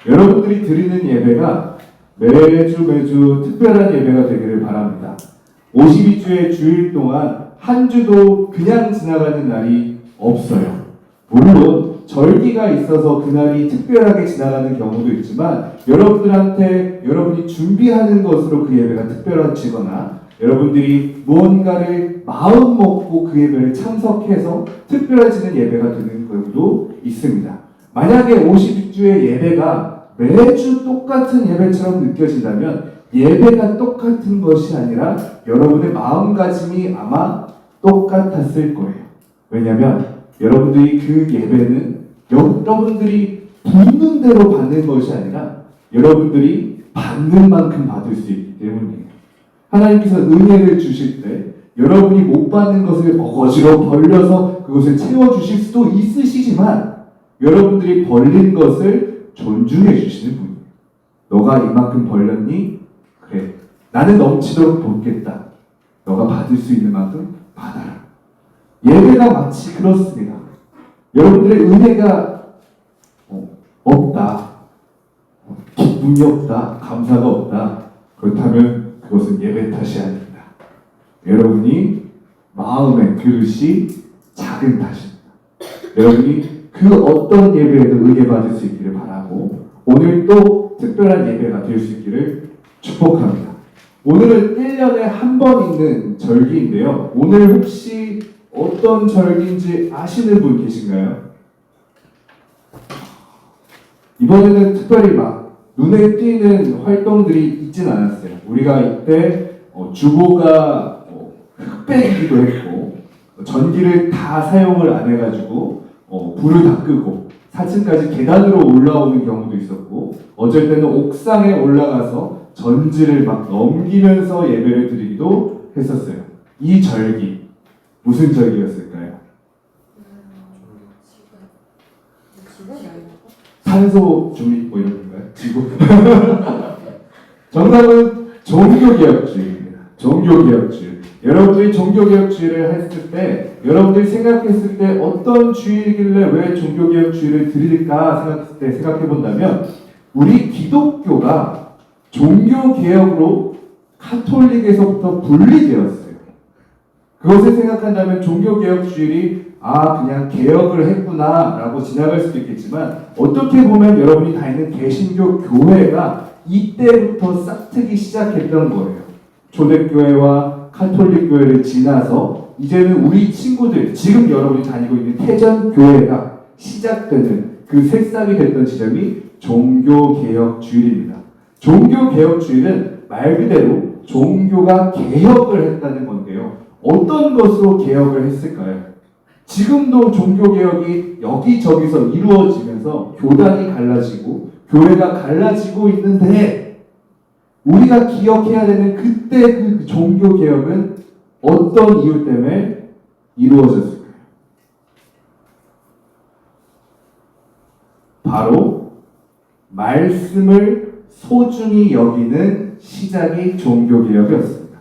여러분들이 드리는 예배가 매주 특별한 예배가 되기를 바랍니다. 52주의 주일 동안 한 주도 그냥 지나가는 날이 없어요. 물론 절기가 있어서 그날이 특별하게 지나가는 경우도 있지만 여러분들한테 여러분이 준비하는 것으로 그 예배가 특별해지거나 여러분들이 무언가를 마음 먹고 그 예배를 참석해서 특별해지는 예배가 되는 경우도 있습니다. 만약에 52주의 예배가 매주 똑같은 예배처럼 느껴진다면 예배가 똑같은 것이 아니라 여러분의 마음가짐이 아마 똑같았을 거예요. 왜냐하면 여러분들이 그 예배는 여러분들이 붓는 대로 받는 것이 아니라 여러분들이 받는 만큼 받을 수 있기 때문이에요. 하나님께서 은혜를 주실 때 여러분이 못 받는 것을 어거지로 벌려서 그것을 채워주실 수도 있으시지만 여러분들이 벌린 것을 존중해 주시는 분이에요. 너가 이만큼 벌렸니? 그래. 나는 넘치도록 돕겠다. 너가 받을 수 있는 만큼 받아라. 예배가 마치 그렇습니다. 여러분들의 은혜가 없다. 기쁨이 없다. 감사가 없다. 그렇다면 그것은 예배 탓이 아닙니다. 여러분이 마음의 그릇이 작은 탓입니다. 여러분이 그 어떤 예배에도 은혜 받을 수 있기를 바라고 오늘 또 특별한 예배가 될 수 있기를 축복합니다. 오늘은 1년에 한 번 있는 절기인데요. 오늘 혹시 어떤 절기인지 아시는 분 계신가요? 이번에는 특별히 막 눈에 띄는 활동들이 있진 않았어요. 우리가 이때 주보가 흑백이기도 했고 전기를 다 사용을 안 해가지고 불을 다 끄고 4층까지 계단으로 올라오는 경우도 있었고 어쩔 때는 옥상에 올라가서 전지를 막 넘기면서 예배를 드리기도 했었어요. 이 절기 무슨 절기였을까요? 산소 주의 뭐 이런 건가요? 지구? 정답은 종교개혁주의입니다. 종교개혁주의. 여러분들이 종교개혁주의를 했을 때 여러분들이 생각했을 때 어떤 주의이길래 왜 종교개혁주의를 드릴까 생각했을 때 생각해 본다면 우리 기독교가 종교개혁으로 카톨릭에서부터 분리되었어요. 그것을 생각한다면 종교개혁주의를 그냥 개혁을 했구나 라고 지나갈 수도 있겠지만 어떻게 보면 여러분이 다니는 개신교 교회가 이때부터 싹트기 시작했던 거예요. 초대교회와 카톨릭 교회를 지나서 이제는 우리 친구들 지금 여러분이 다니고 있는 태전교회가 시작되는 그 새싹이 됐던 지점이 종교개혁주의입니다. 종교개혁주의는 말 그대로 종교가 개혁을 했다는 건데요. 어떤 것으로 개혁을 했을까요? 지금도 종교개혁이 여기저기서 이루어지면서 교단이 갈라지고 교회가 갈라지고 있는데 우리가 기억해야 되는 그때 그 종교개혁은 어떤 이유 때문에 이루어졌을까요? 바로 말씀을 소중히 여기는 시작이 종교개혁이었습니다.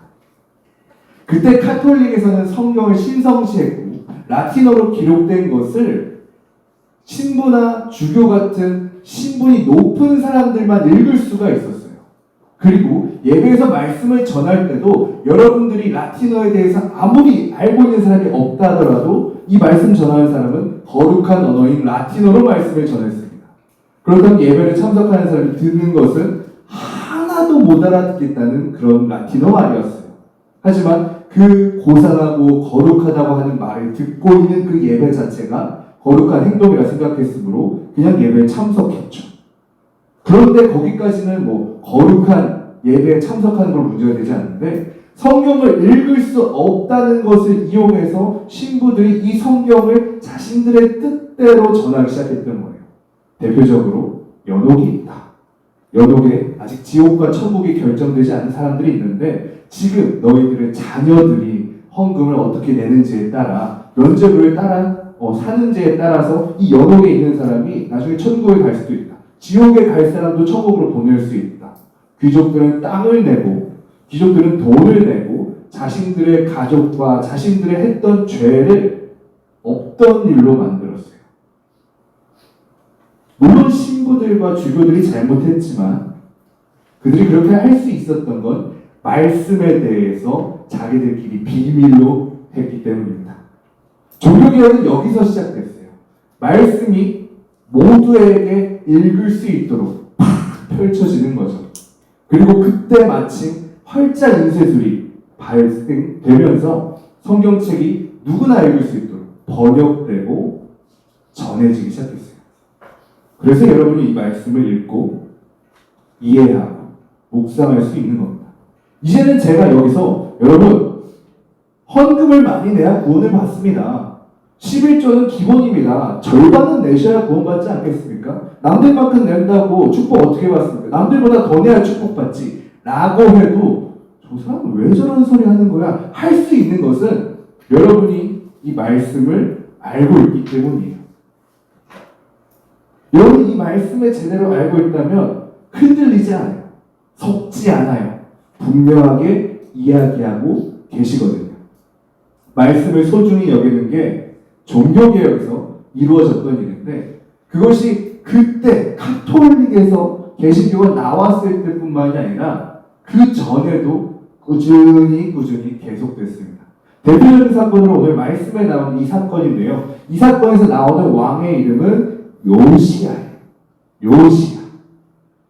그때 카톨릭에서는 성경을 신성시했고 라틴어로 기록된 것을 신부나 주교 같은 신분이 높은 사람들만 읽을 수가 있었어요. 그리고 예배에서 말씀을 전할 때도 여러분들이 라틴어에 대해서 아무리 알고 있는 사람이 없다 하더라도 이 말씀 전하는 사람은 거룩한 언어인 라틴어로 말씀을 전했습니다. 그렇다면 예배를 참석하는 사람이 듣는 것은 하나도 못 알아듣겠다는 그런 라틴어 말이었어요. 하지만 그 고상하고 거룩하다고 하는 말을 듣고 있는 그 예배 자체가 거룩한 행동이라 생각했으므로 그냥 예배에 참석했죠. 그런데 거기까지는 거룩한 예배에 참석하는 걸 문제가 되지 않는데 성경을 읽을 수 없다는 것을 이용해서 신부들이 이 성경을 자신들의 뜻대로 전하기 시작했던 거예요. 대표적으로 연옥이 있다. 연옥에 아직 지옥과 천국이 결정되지 않은 사람들이 있는데 지금 너희들의 자녀들이 헌금을 어떻게 내는지에 따라 면제부를 따라 사는지에 따라서 이 연옥에 있는 사람이 나중에 천국에 갈 수도 있다. 지옥에 갈 사람도 천국으로 보낼 수 있다. 귀족들은 땅을 내고 귀족들은 돈을 내고 자신들의 가족과 자신들의 했던 죄를 없던 일로 만들었어요. 물론 신부들과 주교들이 잘못했지만 그들이 그렇게 할 수 있었던 건 말씀에 대해서 자기들끼리 비밀로 했기 때문입니다. 종교개혁은 여기서 시작됐어요. 말씀이 모두에게 읽을 수 있도록 팍 펼쳐지는 거죠. 그리고 그때 마침 활짝 인쇄술이 발생되면서 성경책이 누구나 읽을 수 있도록 번역되고 전해지기 시작했어요. 그래서 여러분이 이 말씀을 읽고 이해하고 묵상할 수 있는 겁니다. 이제는 제가 여기서 여러분 헌금을 많이 내야 구원을 받습니다. 11조는 기본입니다. 절반은 내셔야 구원받지 않겠습니까? 남들만큼 낸다고 축복 어떻게 받습니까? 남들보다 더 내야 축복받지 라고 해도 저 사람은 왜 저런 소리 하는 거야? 할 수 있는 것은 여러분이 이 말씀을 알고 있기 때문이에요. 여러분이 이 말씀을 제대로 알고 있다면 흔들리지 않아요. 속지 않아요. 분명하게 이야기하고 계시거든요. 말씀을 소중히 여기는 게 종교개혁에서 이루어졌던 일인데 그것이 그때 카톨릭에서 개신교가 나왔을 때뿐만이 아니라 그 전에도 꾸준히 계속됐습니다. 대표적인 사건으로 오늘 말씀에 나오는 이 사건인데요. 이 사건에서 나오는 왕의 이름은 요시아예요.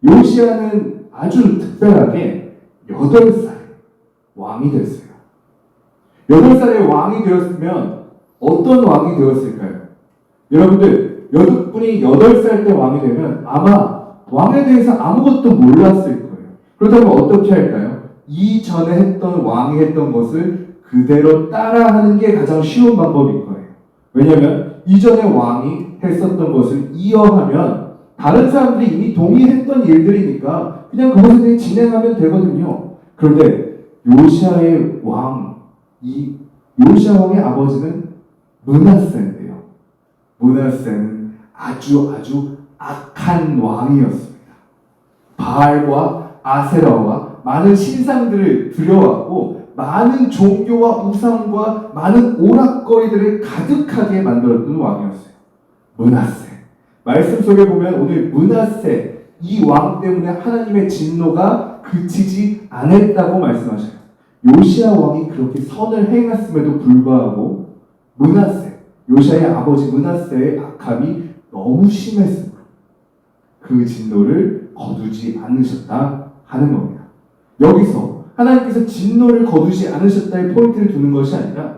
요시아는 아주 특별하게 8살 왕이 됐어요. 8살에 왕이 되었으면 어떤 왕이 되었을까요? 여러분들, 여러분이 8살 때 왕이 되면 아마 왕에 대해서 아무것도 몰랐을 거예요. 그렇다면 어떻게 할까요? 이전에 했던 왕이 했던 것을 그대로 따라하는 게 가장 쉬운 방법일 거예요. 왜냐하면 이전에 왕이 했었던 것을 이어하면 다른 사람들이 이미 동의했던 일들이니까 그냥 그것을 진행하면 되거든요. 그런데 요시아의 요시아 왕의 아버지는 므낫세인데요. 므낫세는 아주 악한 왕이었습니다. 바알과 아세라와 많은 신상들을 들여왔고 많은 종교와 우상과 많은 오락거리들을 가득하게 만들었던 왕이었어요. 므낫세. 말씀 속에 보면 오늘 므낫세 이 왕 때문에 하나님의 진노가 그치지 않았다고 말씀하셔요. 요시아 왕이 그렇게 선을 행했음에도 불구하고 요시아의 아버지 므낫세의 악함이 너무 심했으므로 그 진노를 거두지 않으셨다 하는 겁니다. 여기서 하나님께서 진노를 거두지 않으셨다의 포인트를 두는 것이 아니라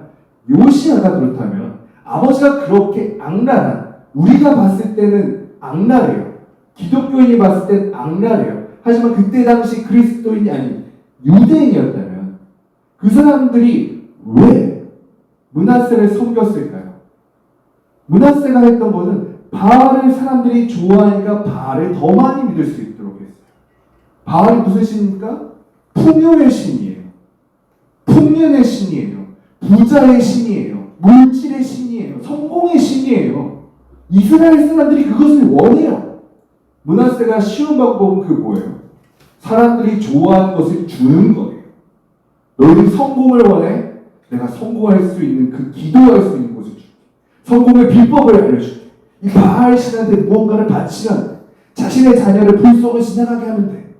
요시아가 그렇다면 아버지가 그렇게 악랄한 우리가 봤을 때는 악랄해요. 기독교인이 봤을 땐 악랄해요. 하지만 그때 당시 그리스도인이 아닌 유대인이었다면 그 사람들이 왜 므낫세를 섬겼을까요? 므낫세가 했던 것은 바알을 사람들이 좋아하니까 바알을 더 많이 믿을 수 있도록 했어요. 바알이 무슨 신입니까? 풍요의 신이에요. 풍년의 신이에요. 부자의 신이에요. 물질의 신이에요. 성공의 신이에요. 이스라엘 사람들이 그것을 원해요. 므낫세가 쉬운 방법은 그 뭐예요? 사람들이 좋아하는 것을 주는 거예요. 너희들이 성공을 원해? 내가 성공할 수 있는 그 기도할 수 있는 것을 줄게. 성공의 비법을 알려줄게. 이 바알 신한테 무언가를 바치면 자신의 자녀를 불 속을 지나가게 하면 돼.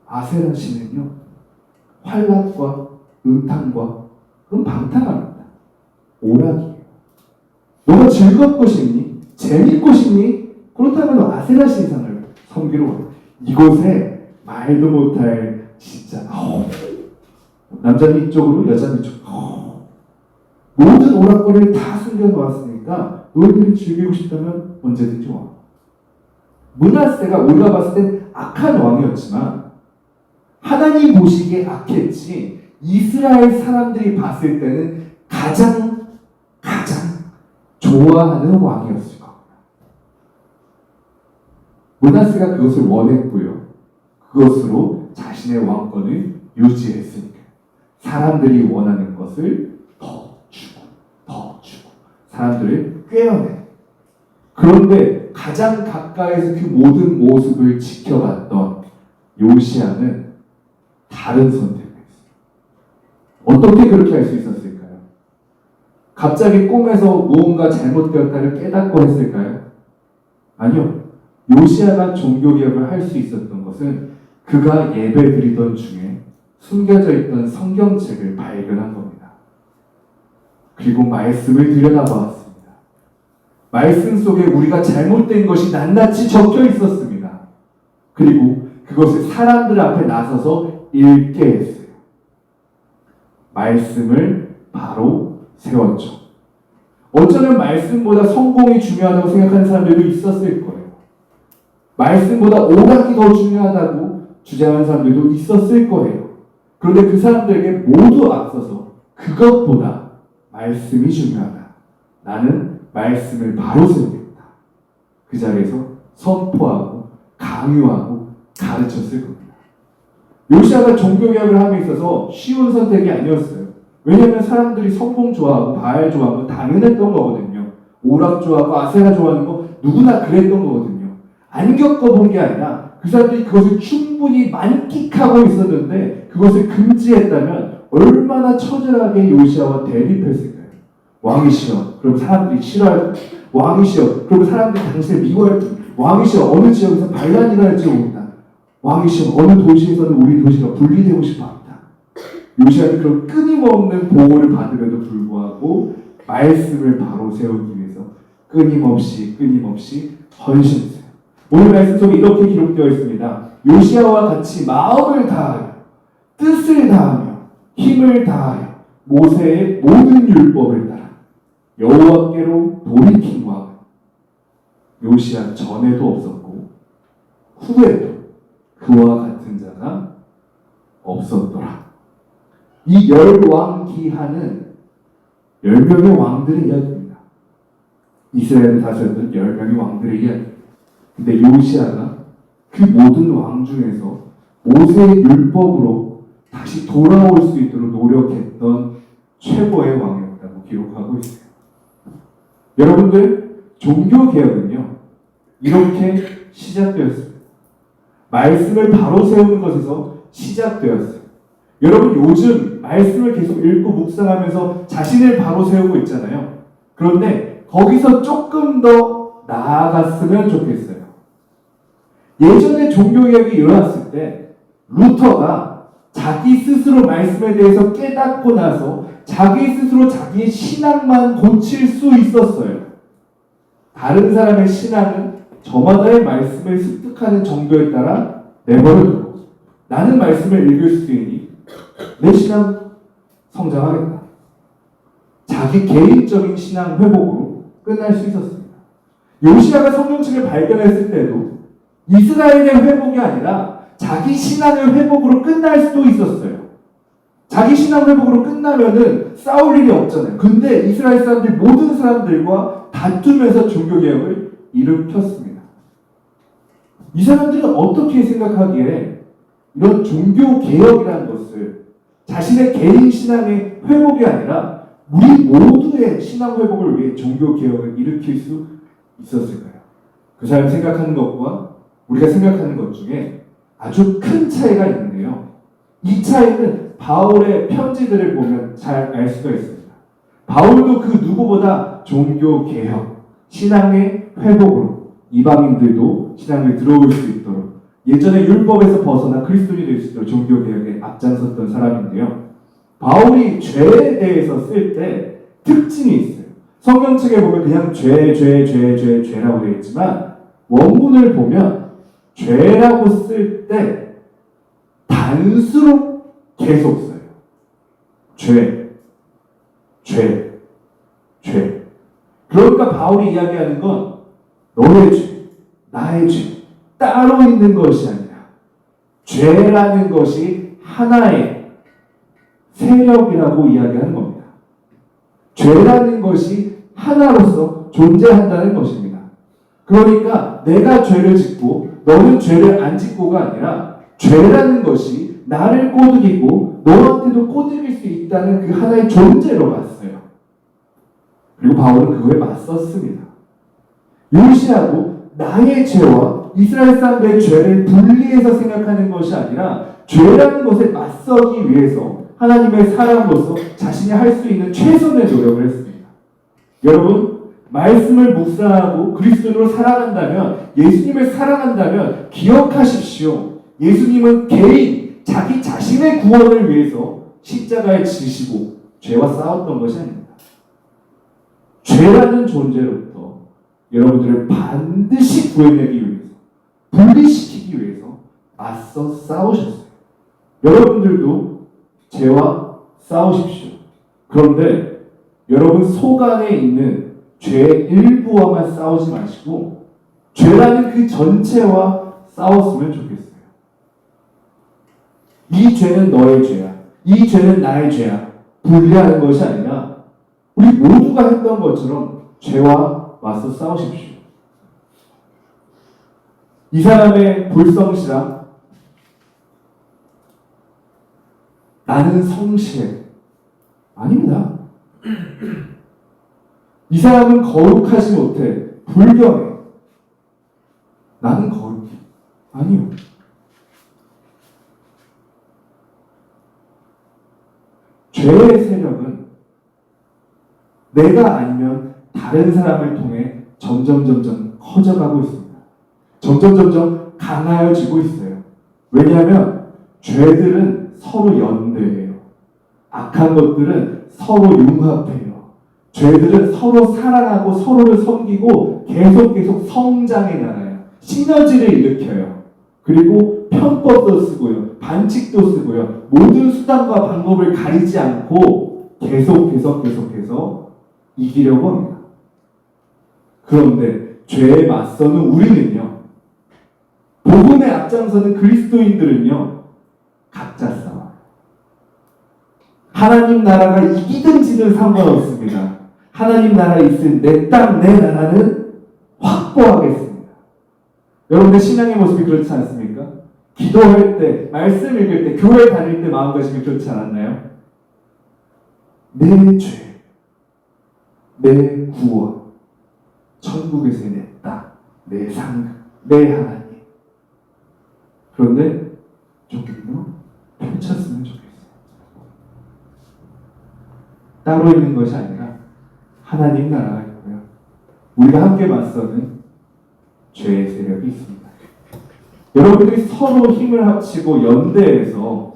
아세라 신은요, 환락과 음탕과 그럼 방탕합니다. 오락이에요. 너가 즐겁고 싶니? 재밌고 싶니? 그렇다면 아세라 신상을 섬기러 와. 이곳에 말도 못할 진짜 남자는 이쪽으로 여자는 이쪽으로 모든 오락거리를 다 숨겨놓았으니까 너희들이 즐기고 싶다면 언제든지 와. 므낫세가 우리가 봤을 땐 악한 왕이었지만 하나님 보시기에 악했지 이스라엘 사람들이 봤을 때는 가장 좋아하는 왕이었을 겁니다. 므낫세가 그것을 원했고요. 그것으로 자신의 왕권을 유지했으니까 사람들이 원하는 것을 더 주고 사람들을 꿰어내. 그런데 가장 가까이서 그 모든 모습을 지켜봤던 요시아는 다른 선택을 했어요. 어떻게 그렇게 할 수 있었을까요? 갑자기 꿈에서 무언가 잘못되었다를 깨닫고 했을까요? 아니요. 요시야가 종교개혁을 할 수 있었던 것은 그가 예배드리던 중에 숨겨져 있던 성경책을 발견한 겁니다. 그리고 말씀을 들여다보았습니다. 말씀 속에 우리가 잘못된 것이 낱낱이 적혀 있었습니다. 그리고 그것을 사람들 앞에 나서서 읽게 했어요. 말씀을 바로 세웠죠. 어쩌면 말씀보다 성공이 중요하다고 생각하는 사람들도 있었을 거예요. 말씀보다 오락이 더 중요하다고 주장하는 사람들도 있었을 거예요. 그런데 그 사람들에게 모두 앞서서 그것보다 말씀이 중요하다. 나는 말씀을 바로 세우겠다. 그 자리에서 선포하고 강요하고 가르쳤을 겁니다. 요시야가 종교개혁을 함에 있어서 쉬운 선택이 아니었어요. 왜냐하면 사람들이 성공 좋아하고 바알 좋아하고 당연했던 거거든요. 오락 좋아하고 아세라 좋아하는 거 누구나 그랬던 거거든요. 안 겪어본 게 아니라 그 사람들이 그것을 충분히 만끽하고 있었는데 그것을 금지했다면 얼마나 처절하게 요시야와 대립했을까요? 왕이시여, 그럼 사람들이 싫어할 때, 왕이시여, 그럼 사람들이 당신을 미워할 때, 왕이시여, 어느 지역에서 반란이 일어날지 모른다. 왕이시여, 어느 도시에서는 우리 도시가 분리되고 싶어합니다. 요시야는 그런 끊임없는 보호를 받음에도 불구하고 말씀을 바로 세우기 위해서 끊임없이 헌신했어요. 오늘 말씀 속에 이렇게 기록되어 있습니다. 요시야와 같이 마음을 다하여 뜻을 다하며 힘을 다하여 모세의 모든 율법을 따라 여호와께로 돌이킨 왕은 요시야 전에도 없었고 후에도 그와 같은 자가 없었더라. 이 열왕기하는 10명의 왕들의 이야기입니다. 이스라엘을 다스렸던 10명의 왕들의 이야기. 근데 요시야가 그 모든 왕 중에서 모세의 율법으로 다시 돌아올 수 있도록 노력했던 최고의 왕이었다고 기록하고 있어요. 여러분들, 종교개혁은요, 이렇게 시작되었습니다. 말씀을 바로 세우는 것에서 시작되었어요. 여러분, 요즘 말씀을 계속 읽고 묵상하면서 자신을 바로 세우고 있잖아요. 그런데 거기서 조금 더 나아갔으면 좋겠어요. 예전에 종교개혁이 일어났을 때 루터가 자기 스스로 말씀에 대해서 깨닫고 나서 자기 스스로 자기의 신앙만 고칠 수 있었어요. 다른 사람의 신앙은 저마다의 말씀을 습득하는 정도에 따라 내버려두고 나는 말씀을 읽을 수 있으니 내 신앙 성장하겠다. 자기 개인적인 신앙 회복으로 끝날 수 있었습니다. 요시야가 성경책을 발견했을 때도 이스라엘의 회복이 아니라 자기 신앙의 회복으로 끝날 수도 있었어요. 자기 신앙 회복으로 끝나면은 싸울 일이 없잖아요. 근데 이스라엘 사람들이 모든 사람들과 다투면서 종교개혁을 일으켰습니다. 이 사람들은 어떻게 생각하기에 이런 종교개혁이라는 것을 자신의 개인 신앙의 회복이 아니라 우리 모두의 신앙 회복을 위해 종교개혁을 일으킬 수 있었을까요? 그 사람이 생각하는 것과 우리가 생각하는 것 중에 아주 큰 차이가 있는데요. 이 차이는 바울의 편지들을 보면 잘 알 수가 있습니다. 바울도 그 누구보다 종교개혁, 신앙의 회복으로 이방인들도 신앙을 들어올 수 있도록 예전에 율법에서 벗어나 그리스도인이 될 수 있도록 종교개혁에 앞장섰던 사람인데요. 바울이 죄에 대해서 쓸 때 특징이 있어요. 성경책에 보면 그냥 죄라고 되어 있지만 원문을 보면 죄라고 쓸 때 단수로 계속 써요. 죄. 그러니까 바울이 이야기하는 건 너의 죄, 나의 죄, 따로 있는 것이 아니라 죄라는 것이 하나의 세력이라고 이야기하는 겁니다. 죄라는 것이 하나로서 존재한다는 것입니다. 그러니까 내가 죄를 짓고 너는 죄를 안 짓고가 아니라 죄라는 것이 나를 꼬드기고 너한테도 꼬드길 수 있다는 그 하나의 존재로 봤어요. 그리고 바울은 그거에 맞섰습니다. 요시야도 나의 죄와 이스라엘 사람들의 죄를 분리해서 생각하는 것이 아니라 죄라는 것에 맞서기 위해서 하나님의 사람으로서 자신이 할 수 있는 최선의 노력을 했습니다. 여러분, 말씀을 묵상하고 그리스도로 살아간다면, 예수님을 사랑한다면 기억하십시오. 예수님은 개인, 자기 자신의 구원을 위해서 십자가에 지시고 죄와 싸웠던 것이 아닙니다. 죄라는 존재로부터 여러분들을 반드시 구해내기 위해서, 분리시키기 위해서 맞서 싸우셨어요. 여러분들도 죄와 싸우십시오. 그런데 여러분 속 안에 있는 죄의 일부와만 싸우지 마시고 죄라는 그 전체와 싸웠으면 좋겠어요. 이 죄는 너의 죄야, 이 죄는 나의 죄야 분리하는 것이 아니라 우리 모두가 했던 것처럼 죄와 맞서 싸우십시오. 이 사람의 불성실함, 나는 성실해. 아닙니다. 이 사람은 거룩하지 못해. 불경해. 나는 거룩해. 아니요. 죄의 세력은 내가 아니면 다른 사람을 통해 점점 커져가고 있습니다. 점점 강하여지고 있어요. 왜냐하면 죄들은 서로 연대해요. 악한 것들은 서로 융합해요. 죄들은 서로 사랑하고 서로를 섬기고 계속 성장해 나가요. 시너지를 일으켜요. 그리고 편법도 쓰고요. 반칙도 쓰고요. 모든 수단과 방법을 가리지 않고 계속해서 이기려고 합니다. 그런데 죄에 맞서는 우리는요, 복음의 앞장서는 그리스도인들은요, 각자 싸워요. 하나님 나라가 이기든 지든 상관없습니다. 하나님 나라 있을 내 땅, 내 나라는 확보하겠습니다. 여러분의 신앙의 모습이 그렇지 않습니까? 기도할 때, 말씀 읽을 때, 교회 다닐 때 마음가짐이 그렇지 않았나요? 내 죄, 내 구원, 천국에서의 내 땅, 내 상급, 내 하나님. 그런데 조금요 펼쳤으면 좋겠어요. 따로 있는 것이 아니라 하나님 나라가 있고요. 우리가 함께 맞서는 죄의 세력이 있습니다. 여러분들이 서로 힘을 합치고 연대해서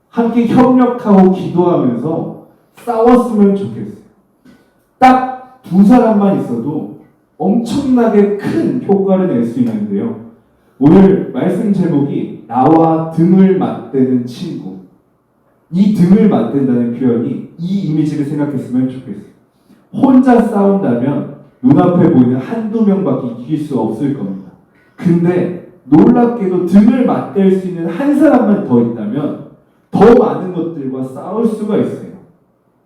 함께 협력하고 기도하면서 싸웠으면 좋겠어요. 딱 두 사람만 있어도 엄청나게 큰 효과를 낼 수 있는데요. 오늘 말씀 제목이 나와 등을 맞대는 친구. 이 등을 맞댄다는 표현이 이 이미지를 생각했으면 좋겠어요. 혼자 싸운다면 눈앞에 보이는 한두 명밖에 이길 수 없을 겁니다. 근데 놀랍게도 등을 맞댈 수 있는 한 사람만 더 있다면 더 많은 것들과 싸울 수가 있어요.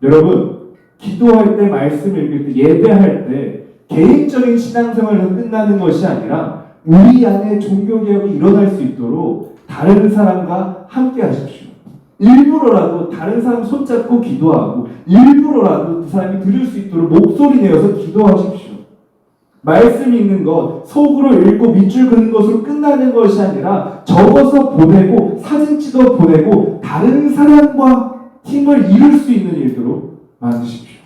여러분, 기도할 때, 말씀 읽을 때, 예배할 때 개인적인 신앙생활로 끝나는 것이 아니라 우리 안에 종교개혁이 일어날 수 있도록 다른 사람과 함께 하십시오. 일부러라도 다른 사람 손잡고 기도하고 일부러라도 그 사람이 들을 수 있도록 목소리 내어서 기도하십시오. 말씀 읽는 것, 속으로 읽고 밑줄 그는 것으로 끝나는 것이 아니라 적어서 보내고 사진 찍어 보내고 다른 사람과 힘을 이룰 수 있는 일들로 만드십시오.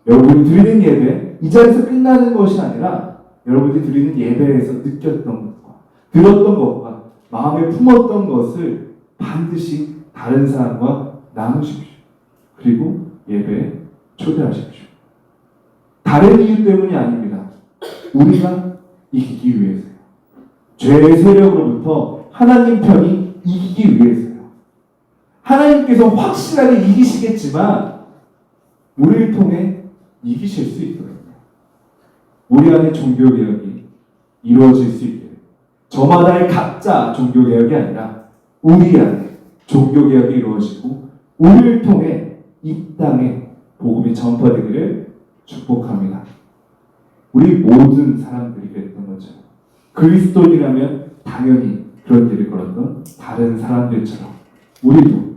여러분이 드리는 예배, 이 자리에서 끝나는 것이 아니라 여러분이 드리는 예배에서 느꼈던 것과 들었던 것과 마음에 품었던 것을 반드시 다른 사람과 나누십시오. 그리고 예배에 초대하십시오. 다른 이유 때문이 아닙니다. 우리가 이기기 위해서요. 죄의 세력으로부터 하나님 편이 이기기 위해서요. 하나님께서 확실하게 이기시겠지만 우리를 통해 이기실 수 있도록 우리 안에 종교개혁이 이루어질 수 있게, 저마다의 각자 종교개혁이 아니라 우리 안에 종교개혁이 이루어지고 우리를 통해 이 땅에 복음이 전파되기를 축복합니다. 우리 모든 사람들이 그랬던 거죠. 그리스도인이라면 당연히 그런 길을 걸었던 다른 사람들처럼 우리도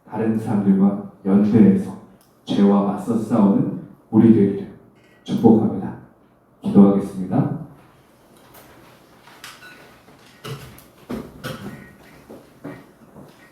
다른 사람들과 연대해서 죄와 맞서 싸우는 우리 되기를 축복합니다. 기도하겠습니다.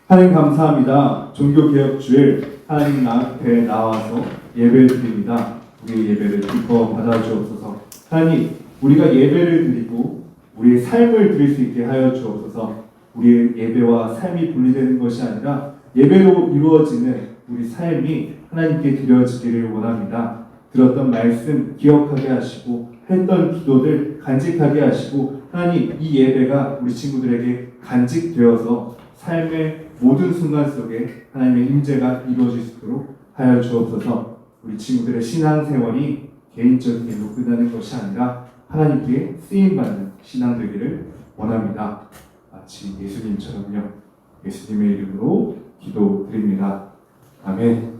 하나님 감사합니다. 종교개혁주일 하나님 앞에 나와서 예배를 드립니다. 우리 예배를 기뻐 받아주옵소서. 하나님, 우리가 예배를 드리고 우리의 삶을 드릴 수 있게 하여 주옵소서. 우리의 예배와 삶이 분리되는 것이 아니라 예배로 이루어지는 우리 삶이 하나님께 드려지기를 원합니다. 들었던 말씀 기억하게 하시고 했던 기도들 간직하게 하시고 하나님, 이 예배가 우리 친구들에게 간직되어서 삶의 모든 순간 속에 하나님의 임재가 이루어질 수 있도록 하여 주옵소서. 우리 친구들의 신앙생활이 개인적인 일로 끝나는 것이 아니라 하나님께 쓰임받는 신앙 되기를 원합니다. 마치 예수님처럼요. 예수님의 이름으로 기도드립니다. 아멘.